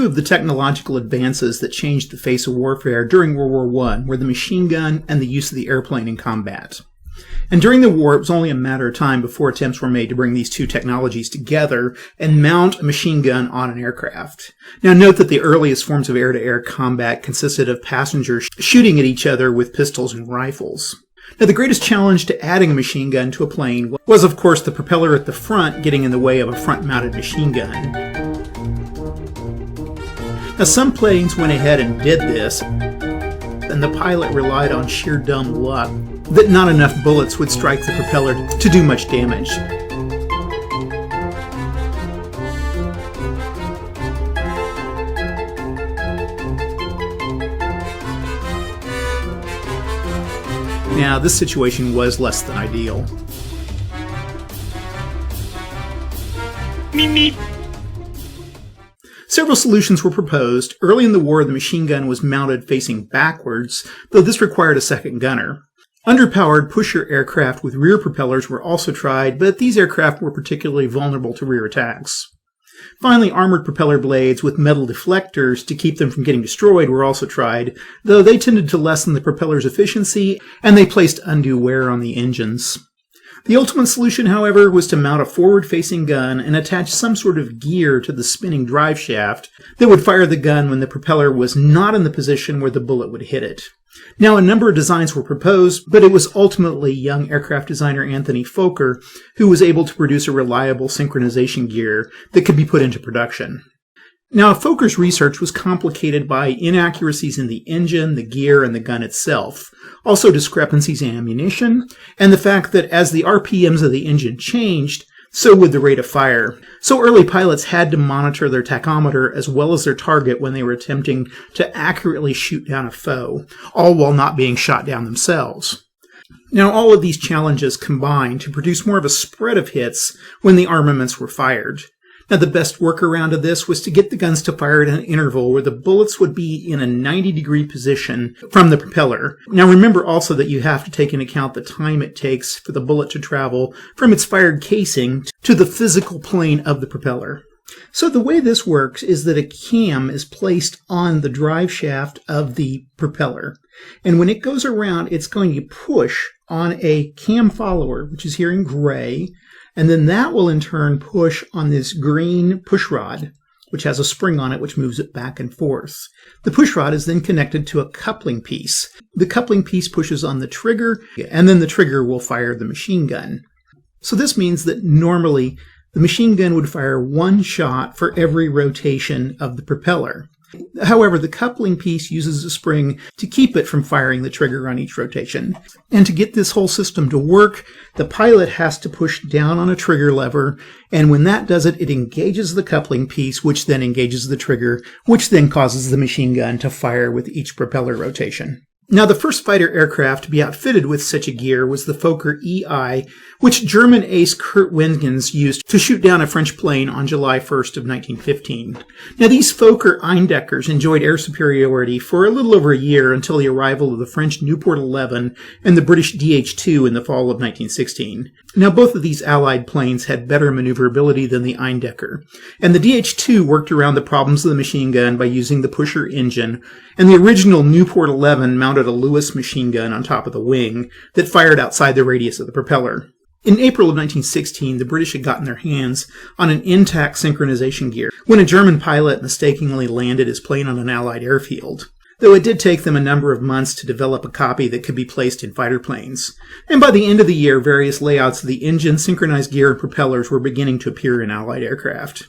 two of the technological advances that changed the face of warfare during World War I were the machine gun and the use of the airplane in combat. And during the war, it was only a matter of time before attempts were made to bring these two technologies together and mount a machine gun on an aircraft. Now note that the earliest forms of air-to-air combat consisted of passengers shooting at each other with pistols and rifles. Now the greatest challenge to adding a machine gun to a plane was, of course, the propeller at the front getting in the way of a front-mounted machine gun. Now some planes went ahead and did this, and the pilot relied on sheer dumb luck that not enough bullets would strike the propeller to do much damage. Now, this situation was less than ideal. Several solutions were proposed. Early in the war, the machine gun was mounted facing backwards, though this required a second gunner. Underpowered pusher aircraft with rear propellers were also tried, but these aircraft were particularly vulnerable to rear attacks. Finally, armored propeller blades with metal deflectors to keep them from getting destroyed were also tried, though they tended to lessen the propeller's efficiency, and they placed undue wear on the engines. The ultimate solution, however, was to mount a forward-facing gun and attach some sort of gear to the spinning drive shaft that would fire the gun when the propeller was not in the position where the bullet would hit it. Now, a number of designs were proposed, but it was ultimately young aircraft designer Anthony Fokker who was able to produce a reliable synchronization gear that could be put into production. Now, Fokker's research was complicated by inaccuracies in the engine, the gear, and the gun itself, also discrepancies in ammunition, and the fact that as the RPMs of the engine changed, so would the rate of fire. So early pilots had to monitor their tachometer as well as their target when they were attempting to accurately shoot down a foe, all while not being shot down themselves. Now, all of these challenges combined to produce more of a spread of hits when the armaments were fired. Now, the best workaround of this was to get the guns to fire at an interval where the bullets would be in a 90-degree position from the propeller. Now, remember also that you have to take into account the time it takes for the bullet to travel from its fired casing to the physical plane of the propeller. So the way this works is that a cam is placed on the drive shaft of the propeller. And when it goes around, it's going to push on a cam follower, which is here in gray, and then that will in turn push on this green push rod, which has a spring on it which moves it back and forth. The push rod is then connected to a coupling piece. The coupling piece pushes on the trigger, and then the trigger will fire the machine gun. So this means that normally the machine gun would fire one shot for every rotation of the propeller. However, the coupling piece uses a spring to keep it from firing the trigger on each rotation. And to get this whole system to work, the pilot has to push down on a trigger lever, and when that does it, it engages the coupling piece, which then engages the trigger, which then causes the machine gun to fire with each propeller rotation. Now, the first fighter aircraft to be outfitted with such a gear was the Fokker EI, which German ace Kurt Wengens used to shoot down a French plane on July 1st of 1915. Now, these Fokker Eindeckers enjoyed air superiority for a little over a year until the arrival of the French Nieuport 11 and the British DH-2 in the fall of 1916. Now, both of these Allied planes had better maneuverability than the Eindecker, and the DH-2 worked around the problems of the machine gun by using the pusher engine, and the original Nieuport 11 mounted a Lewis machine gun on top of the wing that fired outside the radius of the propeller. In April of 1916, the British had gotten their hands on an intact synchronization gear when a German pilot mistakenly landed his plane on an Allied airfield, though it did take them a number of months to develop a copy that could be placed in fighter planes. And by the end of the year, various layouts of the engine, synchronized gear, and propellers were beginning to appear in Allied aircraft.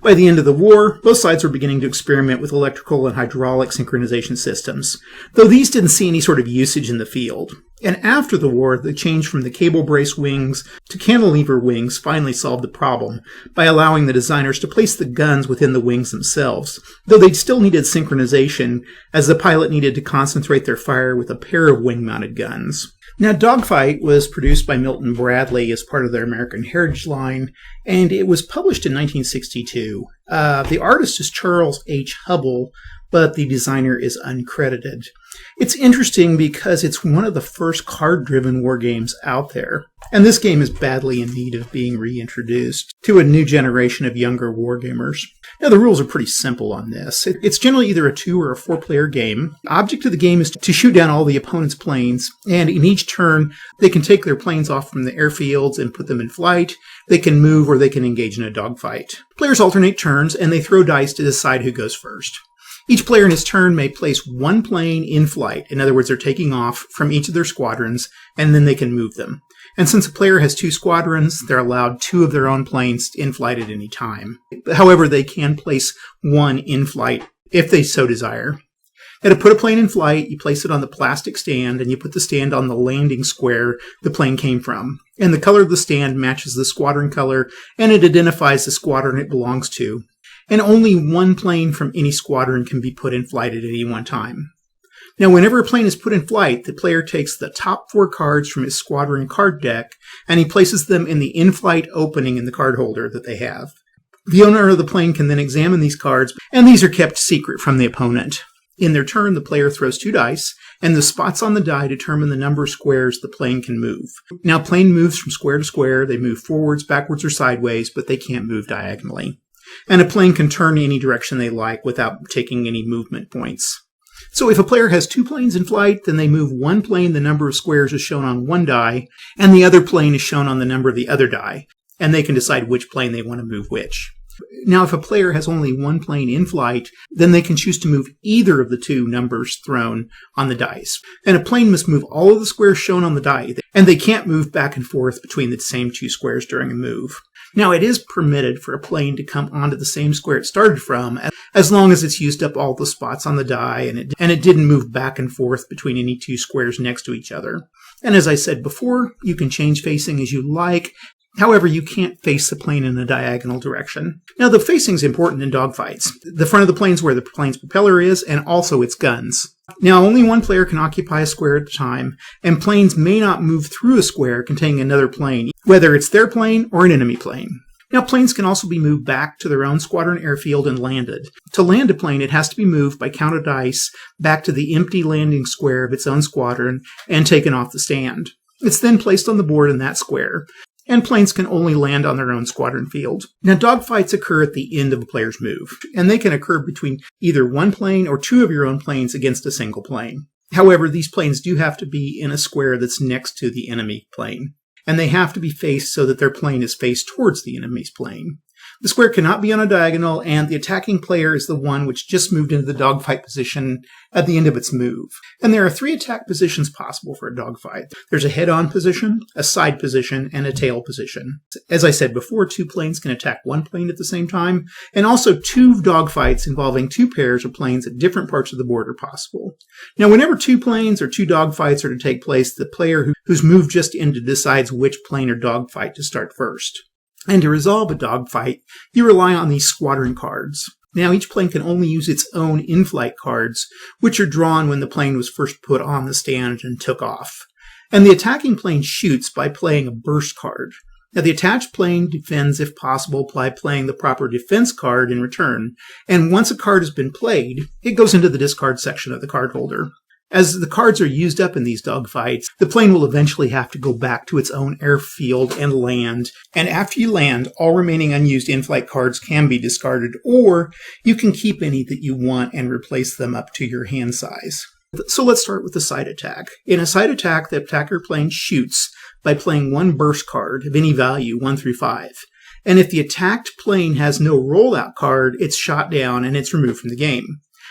By the end of the war, both sides were beginning to experiment with electrical and hydraulic synchronization systems, though these didn't see any sort of usage in the field. And after the war, the change from the cable brace wings to cantilever wings finally solved the problem by allowing the designers to place the guns within the wings themselves, though they still needed synchronization as the pilot needed to concentrate their fire with a pair of wing-mounted guns. Now, Dogfight was produced by Milton Bradley as part of their American Heritage line, and it was published in 1962. The artist is Charles H. Hubble, but the designer is uncredited. It's interesting because it's one of the first card-driven war games out there, and this game is badly in need of being reintroduced to a new generation of younger wargamers. Now, the rules are pretty simple on this. It's generally either a 2 or a 4-player game. The object of the game is to shoot down all the opponent's planes, and in each turn, they can take their planes off from the airfields and put them in flight. They can move or they can engage in a dogfight. Players alternate turns, and they throw dice to decide who goes first. Each player in his turn may place one plane in flight. In other words, they're taking off from each of their squadrons, and then they can move them. And since a player has 2 squadrons, they're allowed 2 of their own planes in flight at any time. However, they can place one in flight if they so desire. Now, to put a plane in flight, you place it on the plastic stand, and you put the stand on the landing square the plane came from. And the color of the stand matches the squadron color, and it identifies the squadron it belongs to. And only one plane from any squadron can be put in flight at any one time. Now, whenever a plane is put in flight, the player takes the top 4 cards from his squadron card deck, and he places them in the in-flight opening in the card holder that they have. The owner of the plane can then examine these cards, and these are kept secret from the opponent. In their turn, the player throws 2 dice, and the spots on the die determine the number of squares the plane can move. Now, plane moves from square to square. They move forwards, backwards, or sideways, but they can't move diagonally. And a plane can turn any direction they like without taking any movement points. So if a player has 2 planes in flight, then they move one plane, the number of squares is shown on one die, and the other plane is shown on the number of the other die, and they can decide which plane they want to move which. Now, if a player has only one plane in flight, then they can choose to move either of the 2 numbers thrown on the dice. And a plane must move all of the squares shown on the die, and they can't move back and forth between the same 2 squares during a move. Now, it is permitted for a plane to come onto the same square it started from, as long as it's used up all the spots on the die and it didn't move back and forth between any 2 squares next to each other. And as I said before, you can change facing as you like. However, you can't face the plane in a diagonal direction. Now, the facing is important in dogfights. The front of the plane is where the plane's propeller is, and also its guns. Now, only one player can occupy a square at a time, and planes may not move through a square containing another plane, whether it's their plane or an enemy plane. Now, planes can also be moved back to their own squadron airfield and landed. To land a plane, it has to be moved by count of dice back to the empty landing square of its own squadron and taken off the stand. It's then placed on the board in that square, and planes can only land on their own squadron field. Now, dogfights occur at the end of a player's move, and they can occur between either one plane or 2 of your own planes against a single plane. However, these planes do have to be in a square that's next to the enemy plane, and they have to be faced so that their plane is faced towards the enemy's plane. The square cannot be on a diagonal, and the attacking player is the one which just moved into the dogfight position at the end of its move. And there are 3 attack positions possible for a dogfight. There's a head-on position, a side position, and a tail position. As I said before, 2 planes can attack one plane at the same time, and also 2 dogfights involving 2 pairs of planes at different parts of the board are possible. Now, whenever 2 planes or 2 dogfights are to take place, the player whose move just ended decides which plane or dogfight to start first. And to resolve a dogfight, you rely on these squadron cards. Now, each plane can only use its own in-flight cards, which are drawn when the plane was first put on the stand and took off. And the attacking plane shoots by playing a burst card. Now, the attached plane defends if possible by playing the proper defense card in return. And once a card has been played, it goes into the discard section of the card holder. As the cards are used up in these dogfights, the plane will eventually have to go back to its own airfield and land. And after you land, all remaining unused in-flight cards can be discarded, or you can keep any that you want and replace them up to your hand size. So let's start with the side attack. In a side attack, the attacker plane shoots by playing one burst card of any value, 1 through 5. And if the attacked plane has no rollout card, it's shot down and it's removed from the game.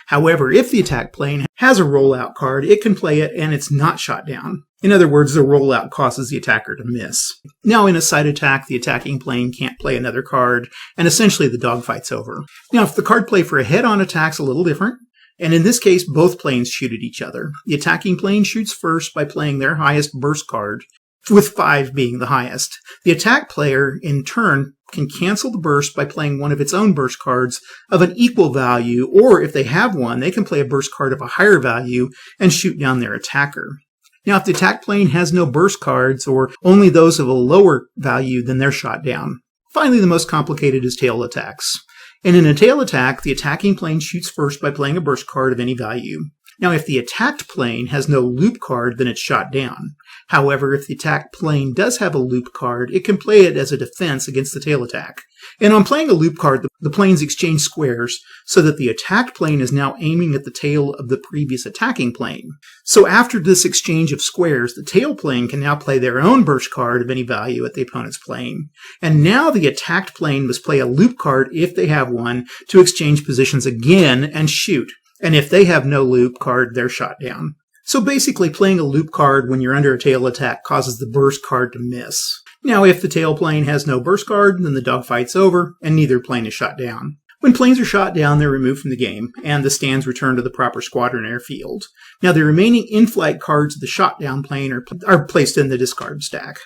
However, if the attack plane has a rollout card, it can play it and it's not shot down. In other words, the rollout causes the attacker to miss. Now, in a side attack, the attacking plane can't play another card, and essentially the dogfight's over. Now, if the card play for a head-on attack's a little different, and in this case, both planes shoot at each other. The attacking plane shoots first by playing their highest burst card, with 5 being the highest. The attack player, in turn, can cancel the burst by playing one of its own burst cards of an equal value, or if they have one, they can play a burst card of a higher value and shoot down their attacker. Now, if the attack plane has no burst cards, or only those of a lower value, then they're shot down. Finally, the most complicated is tail attacks. And in a tail attack, the attacking plane shoots first by playing a burst card of any value. Now, if the attacked plane has no loop card, then it's shot down. However, if the attacked plane does have a loop card, it can play it as a defense against the tail attack. And on playing a loop card, the planes exchange squares so that the attacked plane is now aiming at the tail of the previous attacking plane. So after this exchange of squares, the tail plane can now play their own burst card of any value at the opponent's plane. And now the attacked plane must play a loop card, if they have one, to exchange positions again and shoot. And if they have no loop card, they're shot down. So basically, playing a loop card when you're under a tail attack causes the burst card to miss. Now, if the tail plane has no burst card, then the dogfight's over, and neither plane is shot down. When planes are shot down, they're removed from the game, and the stands return to the proper squadron airfield. Now, the remaining in-flight cards of the shot down plane are placed in the discard stack.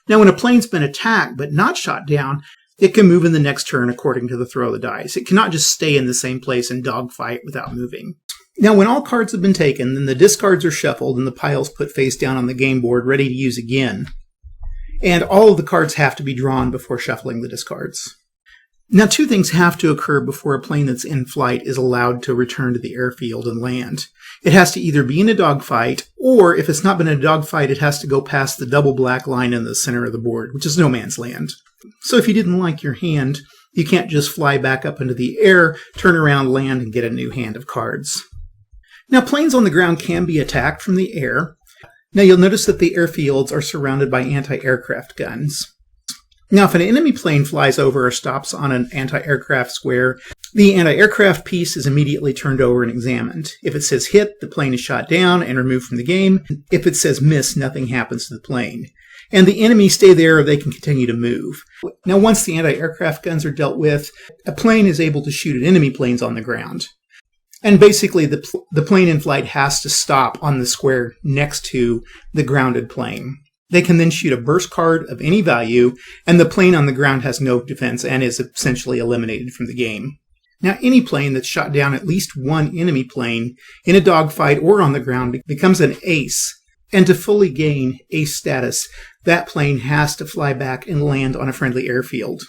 Now, when a plane's been attacked but not shot down, it can move in the next turn according to the throw of the dice. It cannot just stay in the same place and dogfight without moving. Now, when all cards have been taken, then the discards are shuffled and the piles put face down on the game board ready to use again. And all of the cards have to be drawn before shuffling the discards. Now, two things have to occur before a plane that's in flight is allowed to return to the airfield and land. It has to either be in a dogfight, or if it's not been in a dogfight, it has to go past the double black line in the center of the board, which is no man's land. So if you didn't like your hand, you can't just fly back up into the air, turn around, land, and get a new hand of cards. Now, planes on the ground can be attacked from the air. Now, you'll notice that the airfields are surrounded by anti-aircraft guns. Now, if an enemy plane flies over or stops on an anti-aircraft square, the anti-aircraft piece is immediately turned over and examined. If it says hit, the plane is shot down and removed from the game. If it says miss, nothing happens to the plane. And the enemies stay there or they can continue to move. Now, once the anti-aircraft guns are dealt with, a plane is able to shoot at enemy planes on the ground. And basically, the plane in flight has to stop on the square next to the grounded plane. They can then shoot a burst card of any value, and the plane on the ground has no defense and is essentially eliminated from the game. Now, any plane that's shot down at least one enemy plane in a dogfight or on the ground becomes an ace. And to fully gain ace status, that plane has to fly back and land on a friendly airfield.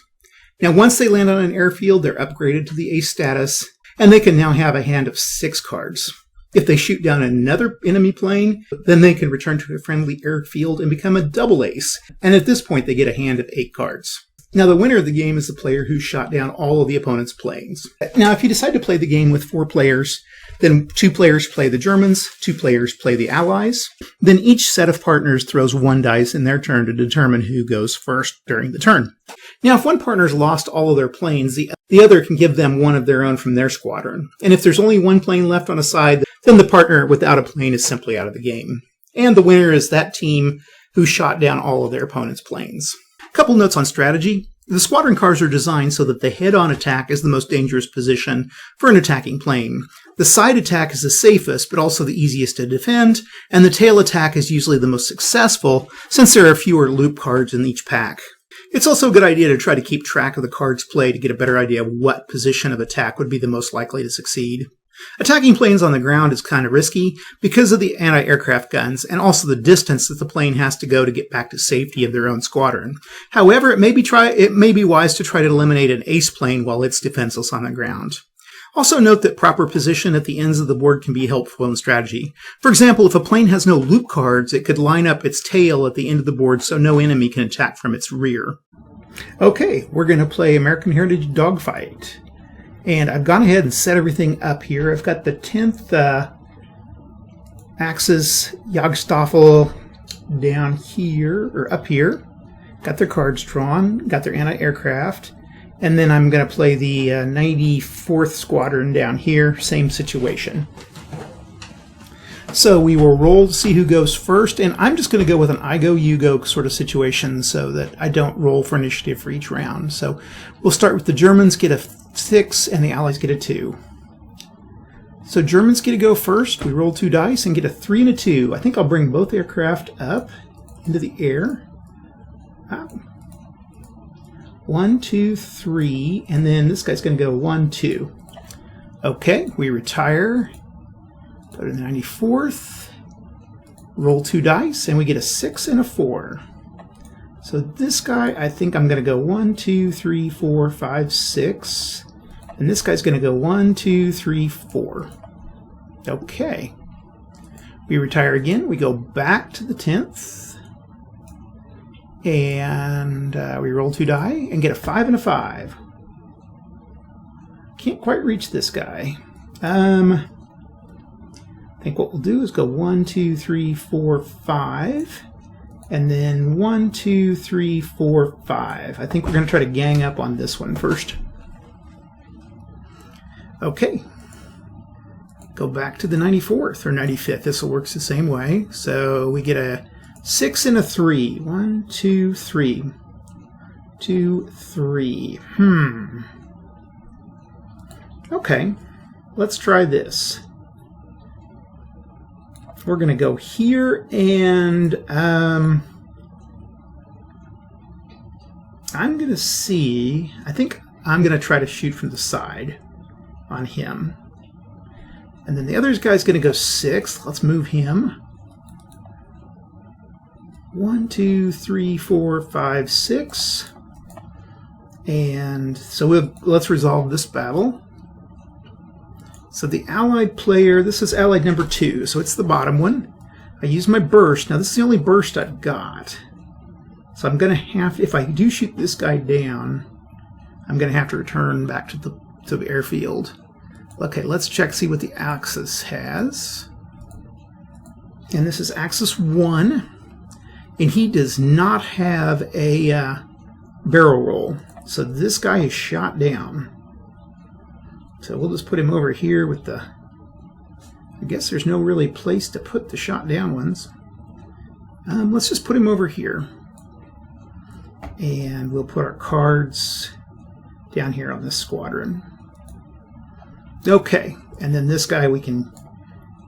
Now, once they land on an airfield, they're upgraded to the ace status, and they can now have a hand of 6 cards. If they shoot down another enemy plane, then they can return to a friendly airfield and become a double ace. And at this point, they get a hand of 8 cards. Now, the winner of the game is the player who shot down all of the opponent's planes. Now, if you decide to play the game with 4 players, then 2 players play the Germans, 2 players play the Allies. Then each set of partners throws 1 dice in their turn to determine who goes first during the turn. Now, if one partner's lost all of their planes, the other can give them one of their own from their squadron. And if there's only 1 plane left on a side, then the partner without a plane is simply out of the game. And the winner is that team who shot down all of their opponent's planes. A couple notes on strategy. The squadron cars are designed so that the head-on attack is the most dangerous position for an attacking plane. The side attack is the safest, but also the easiest to defend, and the tail attack is usually the most successful, since there are fewer loop cards in each pack. It's also a good idea to try to keep track of the cards played to get a better idea of what position of attack would be the most likely to succeed. Attacking planes on the ground is kind of risky because of the anti-aircraft guns and also the distance that the plane has to go to get back to safety of their own squadron. However, it may be wise to try to eliminate an ace plane while it's defenseless on the ground. Also note that proper position at the ends of the board can be helpful in strategy. For example, if a plane has no loop cards, it could line up its tail at the end of the board so no enemy can attack from its rear. Okay, we're going to play American Heritage Dogfight. And I've gone ahead and set everything up here. I've got the 10th Axis Jagdstaffel down here, or up here. Got their cards drawn, got their anti-aircraft. And then I'm going to play the 94th Squadron down here, same situation. So we will roll to see who goes first, and I'm just going to go with an I go, you go sort of situation so that I don't roll for initiative for each round. So we'll start with the Germans get a 6 and the Allies get a 2. So Germans get to go first. We roll 2 dice and get a 3 and a 2. I think I'll bring both aircraft up into the air. Wow. 1, 2, 3, and then this guy's going to go 1, 2. Okay, we retire. Go to the 94th. Roll 2 dice, and we get a 6 and a 4. So this guy, I think I'm going to go 1, 2, 3, 4, 5, 6. And this guy's going to go 1, 2, 3, 4. Okay. We retire again. We go back to the 10th. And we roll 2 die and get a 5 and a 5. Can't quite reach this guy. I think what we'll do is go 1, 2, 3, 4, 5. And then 1, 2, 3, 4, 5. I think we're going to try to gang up on this one first. Okay. Go back to the 94th or 95th. This will work the same way. So we get a 6 and a 3. 1, 2, 3. 2, 3. Okay. Let's try this. We're going to go here, and I'm going to see, I think I'm going to try to shoot from the side on him. And then the other guy's going to go 6. Let's move him. 1, 2, 3, 4, 5, 6. And so let's resolve this battle. So the allied player, this is allied number 2, so it's the bottom one. I use my burst. Now this is the only burst I've got. So I'm going to have, if I do shoot this guy down, I'm going to have to return back to the airfield. Okay, let's check, see what the Axis has. And this is Axis 1. And he does not have a barrel roll. So this guy is shot down. So we'll just put him over here with the... I guess there's no really place to put the shot down ones. Let's just put him over here. And we'll put our cards down here on this squadron. Okay, and then this guy, we can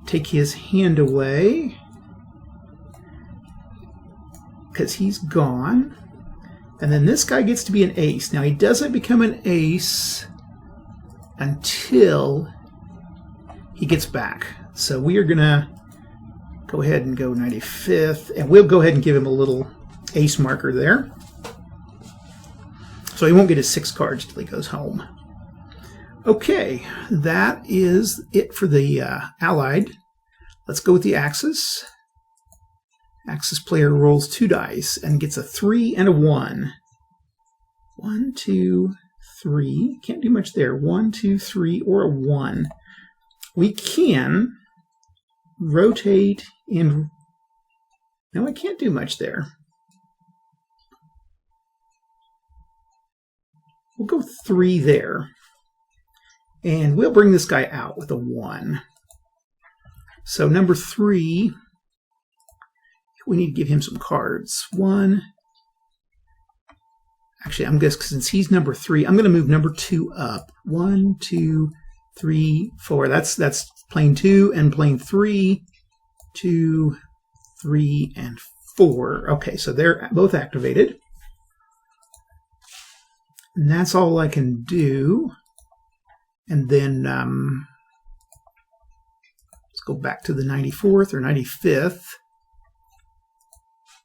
take his hand away because he's gone. And then this guy gets to be an ace. Now he doesn't become an ace until he gets back. So we are going to go ahead and go 95th, and we'll go ahead and give him a little ace marker there. So he won't get his 6 cards till he goes home. Okay, that is it for the Allied. Let's go with the Axis. Axis player rolls 2 dice and gets a 3 and a 1. 1, 2, 3. Can't do much there. 1, 2, 3, or a 1. We can rotate and... No, I can't do much there. We'll go 3 there. And we'll bring this guy out with a 1. So number 3, we need to give him some cards. 1. Actually, I'm guessing since he's number 3, I'm going to move number 2 up. 1, 2, 3, 4. That's plane 2 and plane 3. 2, 3, and 4. Okay, so they're both activated. And that's all I can do. And then let's go back to the 94th or 95th.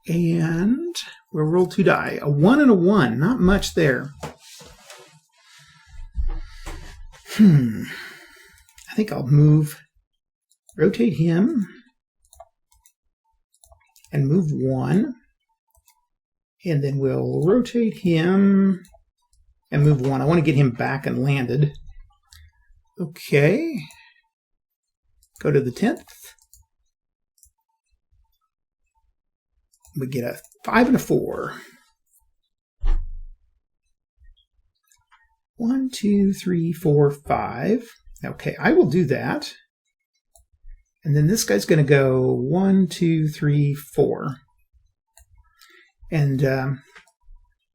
And we'll roll 2 die. A 1 and a 1. Not much there. I think I'll rotate him, and move 1. And then we'll rotate him and move 1. I want to get him back and landed. Okay. Go to the 10th. We get a 5 and a 4. 1, 2, 3, 4, 5. Okay, I will do that. And then this guy's going to go 1, 2, 3, 4. And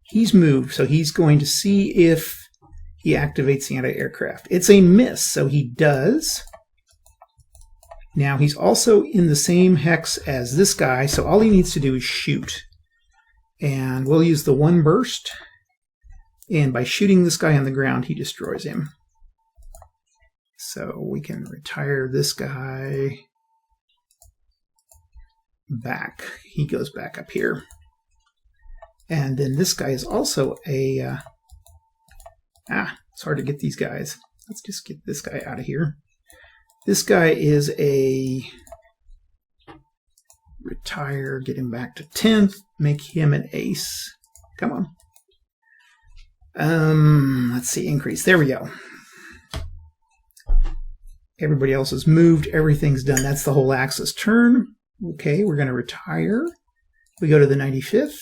he's moved, so he's going to see if he activates the anti-aircraft. It's a miss, so he does. Now he's also in the same hex as this guy, so all he needs to do is shoot. And we'll use the 1 burst. And by shooting this guy on the ground, he destroys him. So we can retire this guy back. He goes back up here. And then this guy is also a... it's hard to get these guys. Let's just get this guy out of here. This guy is a retire, get him back to 10th, make him an ace. Come on. Let's see, increase. There we go. Everybody else has moved. Everything's done. That's the whole axis turn. Okay, we're going to retire. We go to the 95th.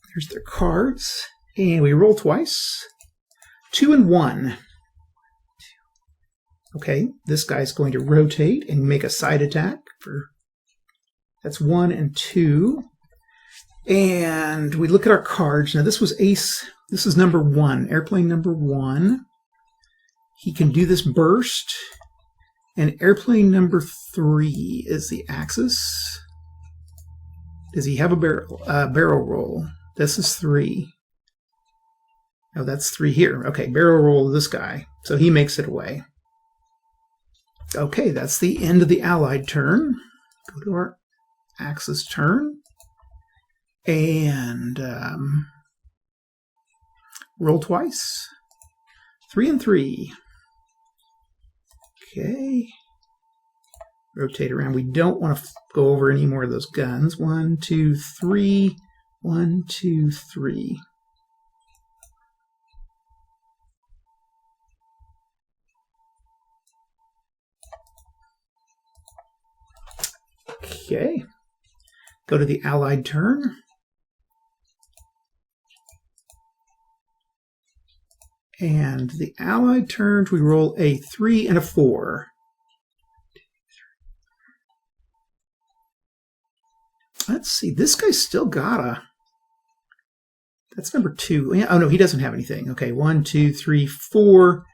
There's their cards. And we roll twice. 2 and 1. Okay, this guy's going to rotate and make a side attack. That's 1 and 2. And we look at our cards. Now this was ace. This is number 1. Airplane number 1. He can do this burst. And airplane number 3 is the axis. Does he have a barrel roll? This is 3. Oh, that's 3 here. Okay, barrel roll this guy. So he makes it away. Okay, that's the end of the allied turn. Go to our axis turn. And roll twice. 3 and 3. Okay. Rotate around. We don't want to go over any more of those guns. 1, 2, 3. 1, 2, 3. Okay. Go to the allied turn. And the allied turns, we roll a 3 and a 4. Let's see. This guy's still got a... That's number 2. Oh, no, he doesn't have anything. Okay, 1, 2, 3, 4.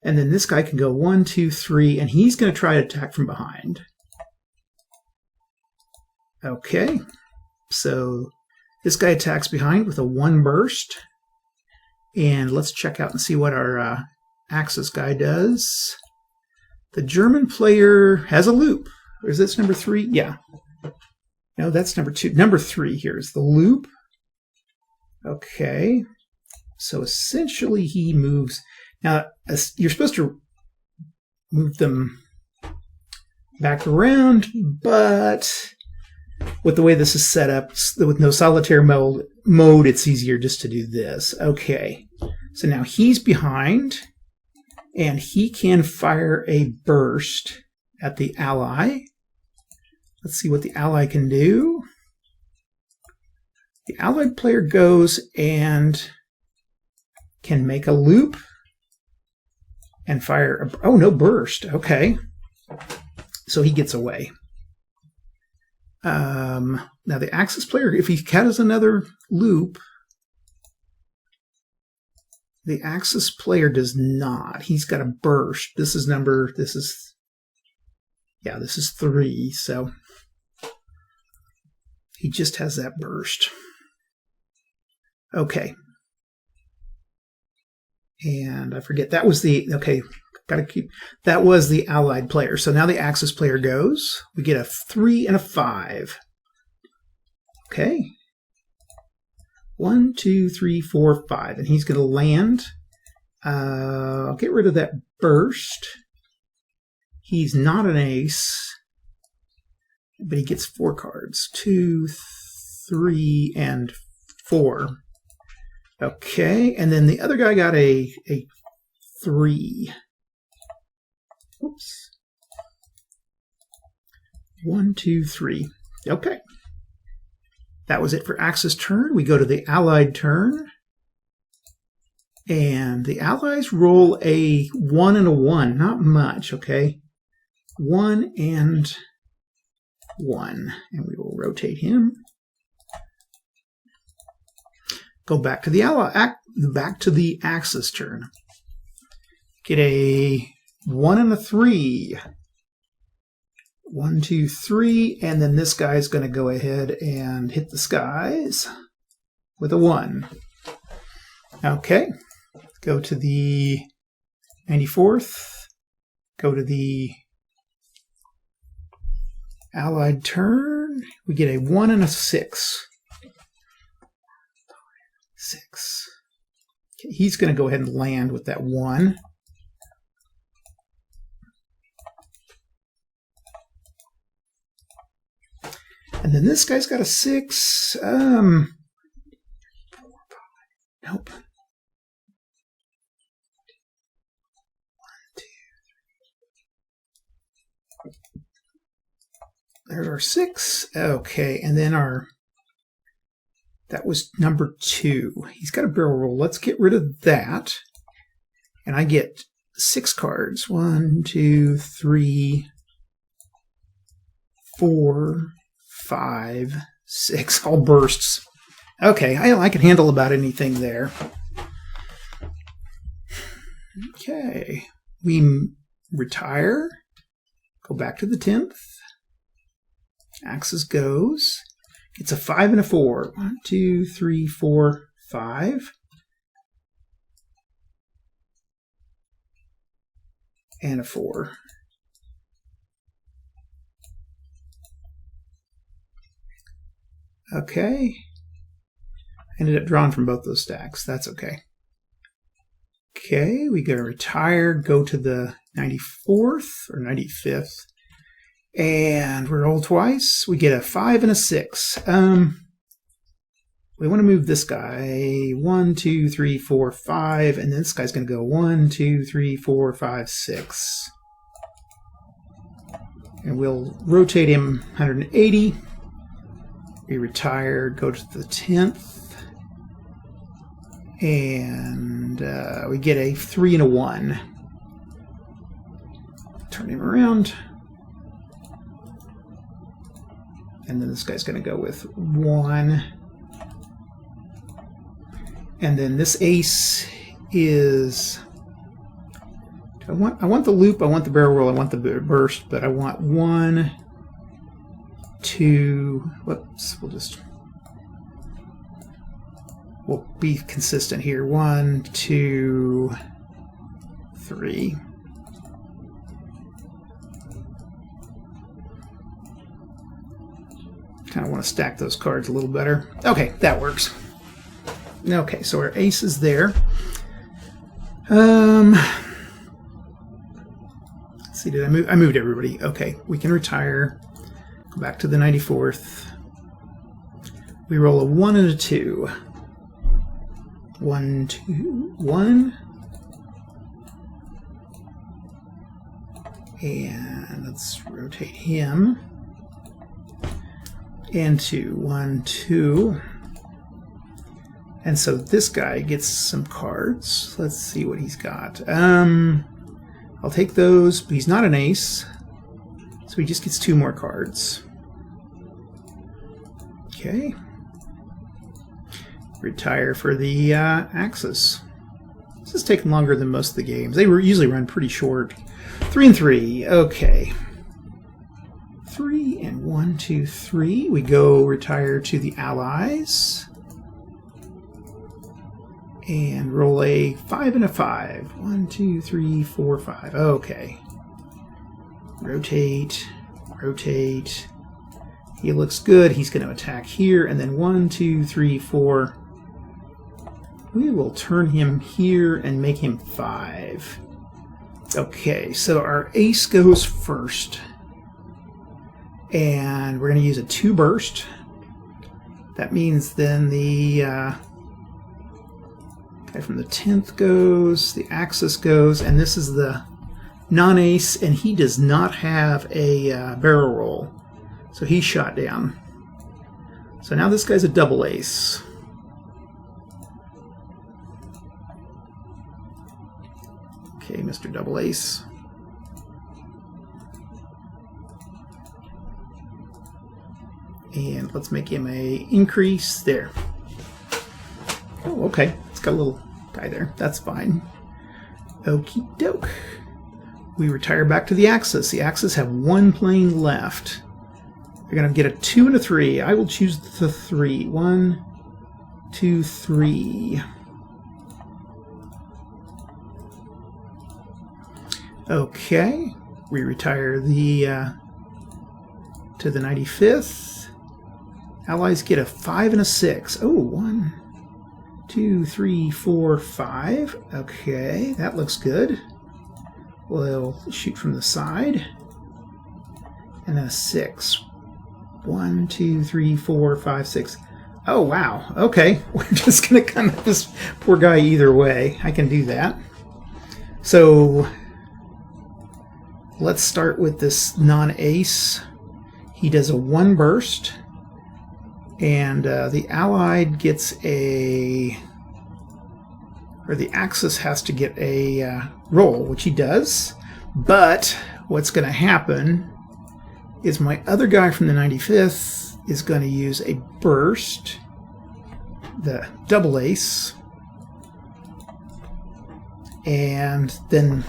And then this guy can go 1, 2, 3, and he's going to try to attack from behind. Okay, so this guy attacks behind with a 1 burst. And let's check out and see what our Axis guy does. The German player has a loop. Or is this number 3? Yeah. No, that's number 2. Number 3 here is the loop. Okay. So essentially he moves. Now, you're supposed to move them back around, but with the way this is set up, with no solitaire mode, it's easier just to do this. Okay. So now he's behind, and he can fire a burst at the ally. Let's see what the ally can do. The allied player goes and can make a loop and fire oh, no burst. Okay. So he gets away. Now the Axis player, if he has another loop, the Axis player does not. He's got a burst. This is 3, so he just has that burst. Okay. And I forget, that was the, okay, that was the allied player. So now the Axis player goes. We get a 3 and a 5. Okay. 1, 2, 3, 4, 5. And he's going to land. I'll get rid of that burst. He's not an ace, but he gets 4 cards. 2, 3, and 4. Okay, and then the other guy got a 3. Oops. 1, 2, 3. Okay. That was it for Axis turn. We go to the Allied turn. And the Allies roll a 1 and a 1. Not much, okay? 1 and 1. And we will rotate him. Go back to the back to the Axis turn. Get a 1 and a 3. 1, 2, 3, and then this guy's going to go ahead and hit the skies with a 1. Okay, go to the 94th. Go to the Allied turn. We get a 1 and a 6. 6. Okay, he's going to go ahead and land with that 1. And then this guy's got a 6. Nope. There's our 6. Okay, and then that was number 2. He's got a barrel roll. Let's get rid of that. And I get 6 cards. 1, 2, 3, 4, 5, 6. All bursts. Okay, I can handle about anything there. Okay, we retire. Go back to the 10th. Axis goes. It's a 5 and a 4. 1, 2, 3, 4, 5. And a 4. Okay. Ended up drawing from both those stacks. That's okay. Okay, we go to retire, go to the 94th or 95th. And we roll twice. We get a 5 and a 6. We want to move this guy 1, 2, 3, 4, 5, and this guy's going to go 1, 2, 3, 4, 5, 6. And we'll rotate him 180. We retire, go to the 10th, and we get a 3 and a 1. Turn him around. And then this guy's going to go with 1. And then this ace is... I want the loop, I want the barrel roll, I want the burst, but I want 1, 2... Whoops, we'll be consistent here. 1, 2, 3. Kind of want to stack those cards a little better. Okay, that works. Okay, so our ace is there. Let's see, did I move? I moved everybody. Okay, we can retire. Go back to the 94th. We roll a 1 and a 2. 1, 2, 1. And let's rotate him. And 2, 1, 2. And so this guy gets some cards. Let's see what he's got. I'll take those, but he's not an ace. So he just gets 2 more cards. Okay. Retire for the Axis. This is taking longer than most of the games. They usually run pretty short. 3 and 3. Okay. 3 and 1, 2, 3. We go retire to the Allies. And roll a 5 and a 5. 1, 2, 3, 4, 5. Okay. Rotate. Rotate. He looks good. He's going to attack here. And then 1, 2, 3, 4. We will turn him here and make him 5. Okay, so our ace goes first. And we're going to use a 2 burst. That means then the guy from the 10th goes, the Axis goes, and this is the non-ace, and he does not have a barrel roll. So he's shot down. So now this guy's a double ace. Okay, Mr. Double Ace. And let's make him a increase there. Oh, okay. It's got a little guy there. That's fine. Okie doke. We retire back to the Axis. The Axis have 1 plane left. They're going to get a 2 and a 3. I will choose the 3. 1, 2, 3. Okay. We retire the to the 95th. Allies get a 5 and a 6. Oh, 1, 2, 3, 4, 5. Okay, that looks good. We'll shoot from the side. And then a 6. 1, 2, 3, 4, 5, 6. Oh, wow. Okay. We're just going to come at this poor guy either way. I can do that. So let's start with this non-ace. He does a 1 burst. And the Allied gets a... or the Axis has to get a roll, which he does. But what's going to happen is my other guy from the 95th is going to use a burst, the double ace, and then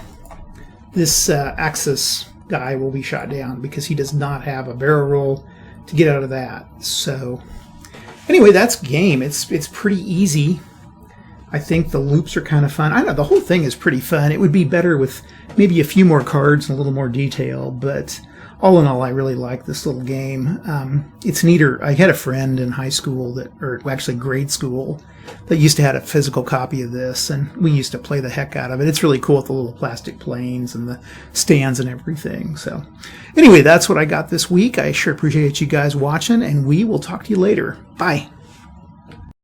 this Axis guy will be shot down because he does not have a barrel roll to get out of that. So anyway, that's game. It's pretty easy. I think the loops are kind of fun. I don't know, the whole thing is pretty fun. It would be better with maybe a few more cards and a little more detail, but all in all, I really like this little game. It's neater. I had a friend in high school, or actually grade school, that used to have a physical copy of this, and we used to play the heck out of it. It's really cool with the little plastic planes and the stands and everything. So anyway, that's what I got this week. I sure appreciate you guys watching, and we will talk to you later. Bye.